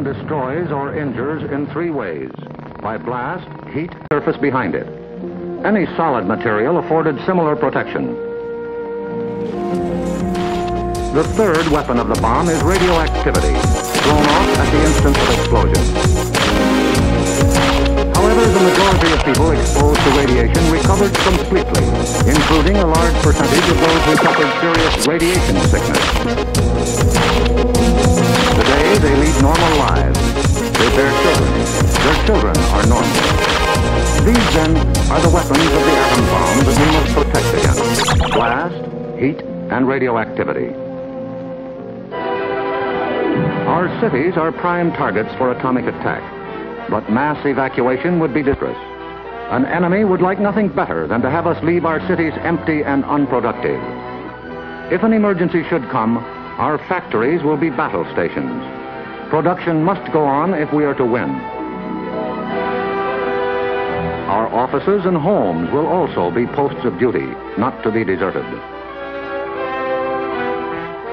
bomb destroys or injures in three ways: by blast, heat, surface behind it. Any solid material afforded similar protection. The third weapon of the bomb is radioactivity, thrown off at the instant of explosion. However, the majority of people exposed to radiation recovered completely, including a large percentage of those who suffered serious radiation sickness. Today, they lead normal lives. They bear children. Their children are normal. These, then, are the weapons of the atom bomb that we must protect against: blast, heat, and radioactivity. Our cities are prime targets for atomic attack, but mass evacuation would be disastrous. An enemy would like nothing better than to have us leave our cities empty and unproductive. If an emergency should come, our factories will be battle stations. Production must go on if we are to win. Our offices and homes will also be posts of duty, not to be deserted.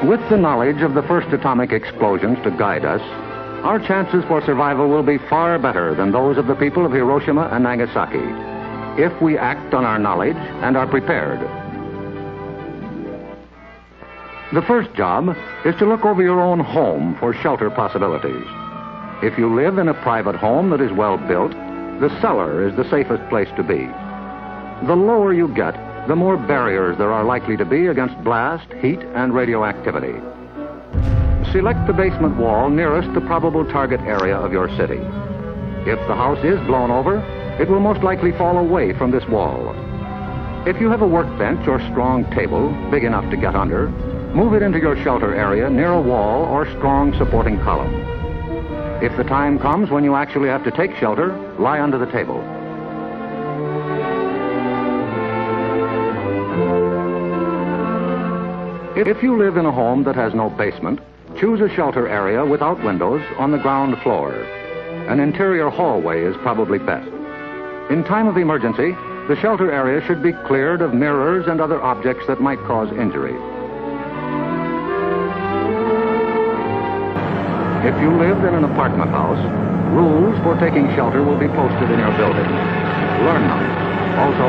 With the knowledge of the first atomic explosions to guide us, our chances for survival will be far better than those of the people of Hiroshima and Nagasaki, if we act on our knowledge and are prepared. The first job is to look over your own home for shelter possibilities. If you live in a private home that is well built, the cellar is the safest place to be. The lower you get, the more barriers there are likely to be against blast, heat, and radioactivity. Select the basement wall nearest the probable target area of your city. If the house is blown over, it will most likely fall away from this wall. If you have a workbench or strong table big enough to get under, move it into your shelter area near a wall or strong supporting column. If the time comes when you actually have to take shelter, lie under the table. If you live in a home that has no basement, choose a shelter area without windows on the ground floor. An interior hallway is probably best. In time of emergency, the shelter area should be cleared of mirrors and other objects that might cause injury. If you live in an apartment house, rules for taking shelter will be posted in your building. Learn them. Also,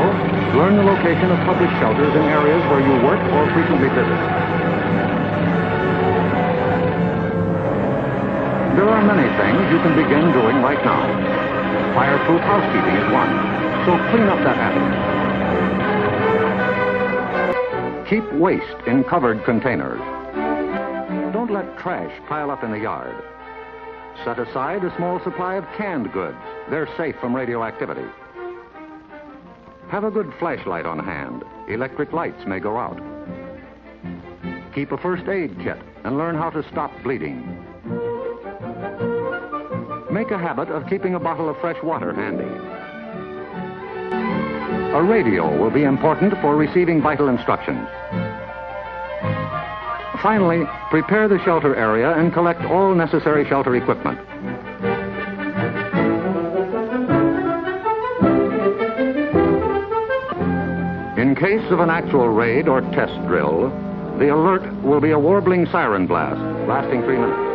learn the location of public shelters in areas where you work or frequently visit. There are many things you can begin doing right now. Fireproof housekeeping is one, so clean up that attic. Keep waste in covered containers. Don't let trash pile up in the yard. Set aside a small supply of canned goods. They're safe from radioactivity. Have a good flashlight on hand. Electric lights may go out. Keep a first aid kit and learn how to stop bleeding. Make a habit of keeping a bottle of fresh water handy. A radio will be important for receiving vital instructions. Finally, prepare the shelter area and collect all necessary shelter equipment. In case of an actual raid or test drill, the alert will be a warbling siren blast lasting 3 minutes.